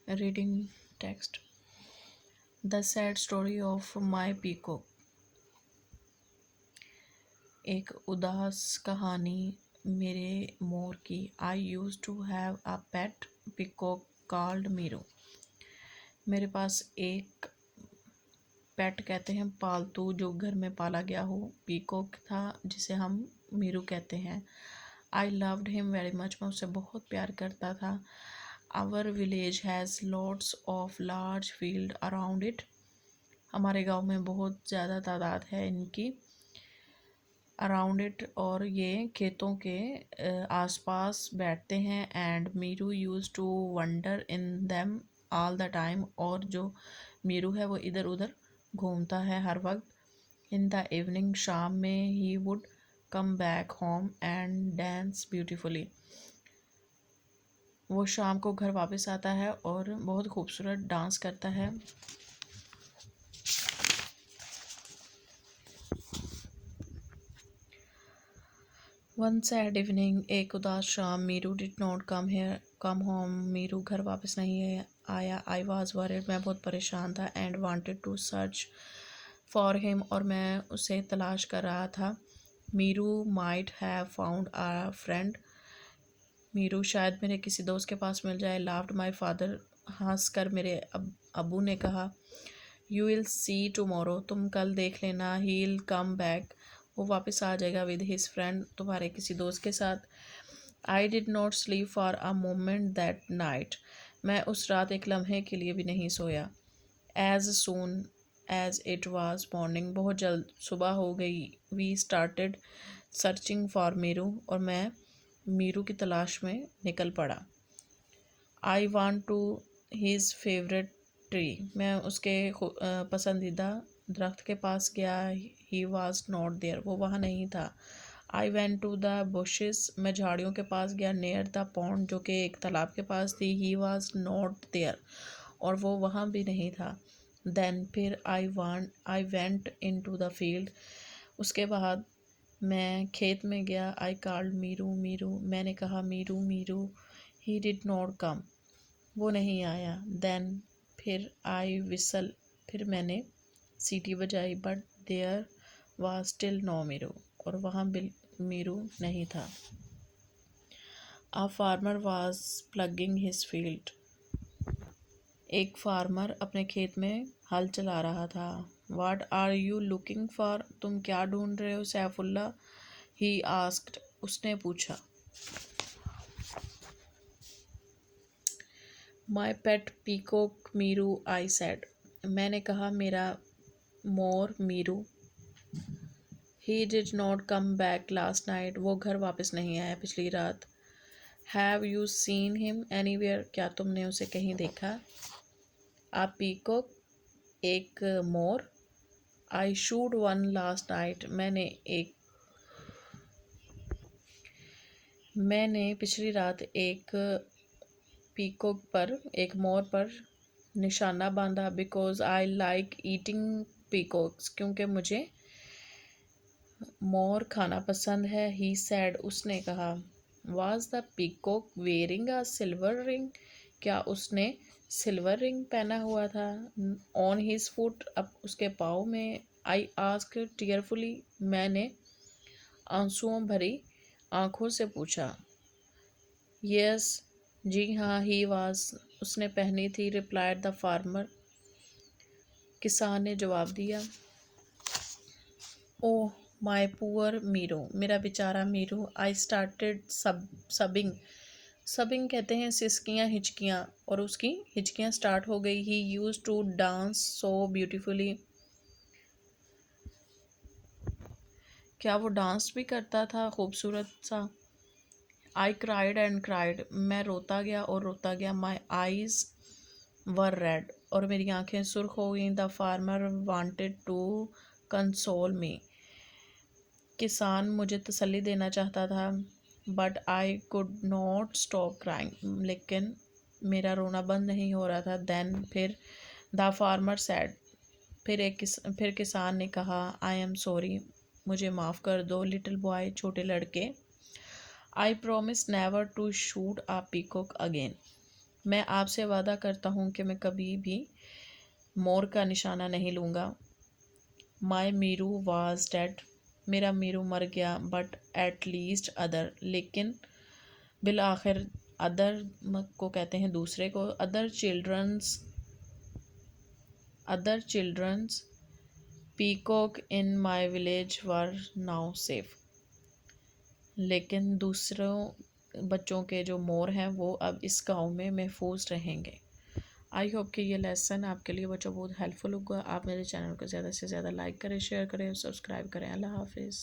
Reading text. The sad story of my peacock. एक उदास कहानी मेरे मोर की। I use to have a pet peacock called Meeru. मेरे पास एक पेट कहते हैं पालतू जो घर में पाला गया हो पीकॉक था जिसे हम मीरू कहते हैं। I loved him very much. मैं उससे बहुत प्यार करता था। Our village has lots of large field around it. हमारे गांव में बहुत ज़्यादा तादाद है इनकी अराउंड इट और ये खेतों के आसपास बैठते हैं। And Meeru use to wander in them all the time. और जो मीरू है वो इधर उधर घूमता है हर वक्त। इन द इवनिंग शाम में he would come back home and dance beautifully. वो शाम को घर वापस आता है और बहुत खूबसूरत डांस करता है। वन सैड इवनिंग, एक उदास शाम, मीरू डिड नॉट कम होम। मीरू घर वापस नहीं आया। आई वॉज वरिड, मैं बहुत परेशान था। And wanted to search for him, और मैं उसे तलाश कर रहा था। Meeru might have found a friend. Meeru शायद मेरे किसी दोस्त के पास मिल जाए। लाफ्ड माई फादर, हंस कर मेरे अबू ने कहा। यू विल सी टुमारो, तुम कल देख लेना। ही विल कम बैक, वो वापस आ जाएगा विद हिज फ्रेंड, तुम्हारे किसी दोस्त के साथ। I did not sleep for a moment that night, मैं उस रात एक लम्हे के लिए भी नहीं सोया। As soon as it was morning, बहुत जल्द सुबह हो गई। We started searching for Meeru, और मैं मीरू की तलाश में निकल पड़ा। I went to his favourite tree, मैं उसके पसंदीदा दरख्त के पास गया। ही वॉज नॉट देयर, वो वहाँ नहीं था। I went to the bushes, मैं झाड़ियों के पास गया। नियर द पॉन्ड, जो कि एक तालाब के पास थी। ही वॉज नॉट देयर, और वो वहाँ भी नहीं था। देन फिर I went in to the field, उसके बाद मैं खेत में गया। आई कॉल्ड मीरू मीरू, मैंने कहा मीरू मीरू। ही डिड नॉट कम, वो नहीं आया। देन फिर आई विसल, फिर मैंने सीटी बजाई। But there was still no Meeru, और वहाँ बिल मीरू नहीं था। A farmer was ploughing his field, एक फार्मर अपने खेत में हल चला रहा था। What are you looking for, तुम क्या ढूंढ रहे हो सैफुल्ला? ही आस्क्ड, उसने पूछा। माई पेट पीकॉक मीरू, आई सेड, मैंने कहा मेरा मोर Meeru. He did not come back last night, वो घर वापस नहीं आया पिछली रात। Have you seen him anywhere, क्या तुमने उसे कहीं देखा? आ पीकॉक, एक मोर। I should one last night, मैंने पिछली रात एक पीकॉक पर, एक मोर पर निशाना बांधा। Because I like eating peacocks, क्योंकि मुझे मोर खाना पसंद है। ही सैड, उसने कहा। Was the peacock wearing a silver ring, क्या उसने सिल्वर रिंग पहना हुआ था? ऑन हिज फुट, अब उसके पाँव में। आई आस्क टीयरफुली, मैंने आंसुओं भरी आंखों से पूछा। यस, जी हाँ। ही वाज, उसने पहनी थी। रिप्लाइड द फार्मर, किसान ने जवाब दिया। ओह माई पुअर मीरू, मेरा बेचारा मीरू। आई स्टार्टेड सबिंग, सबिंग कहते हैं सिसकियाँ, हिचकियाँ, और उसकी हिचकियाँ स्टार्ट हो गई। He use to dance so beautifully, क्या वो डांस भी करता था खूबसूरत सा? आई क्राइड एंड क्राइड, मैं रोता गया और रोता गया। माई आईज वर रेड, और मेरी आंखें सुर्ख हो गईं। The farmer wanted to console me, किसान मुझे तसल्ली देना चाहता था। But I could not stop crying, लेकिन मेरा रोना बंद नहीं हो रहा था। देन फिर द फार्मर सैड, फिर किसान ने कहा। आई एम सॉरी, मुझे माफ़ कर दो। लिटिल बॉय, छोटे लड़के। I promise never to shoot a peacock again, मैं आपसे वादा करता हूँ कि मैं कभी भी मोर का निशाना नहीं लूँगा। माई मीरू वाज डेड, मेरा मीरू मर गया। बट एट लीस्ट अदर, लेकिन बिल आखिर, अदर को कहते हैं दूसरे को। Other childrens peacock in my village were now safe, लेकिन दूसरों बच्चों के जो मोर हैं वो अब इस गांव में महफूज रहेंगे। आई होप कि ये लेसन आपके लिए बच्चों बहुत हेल्पफुल होगा। आप मेरे चैनल को ज़्यादा से ज़्यादा लाइक करें, शेयर करें, सब्सक्राइब करें। अल्लाह हाफिज़।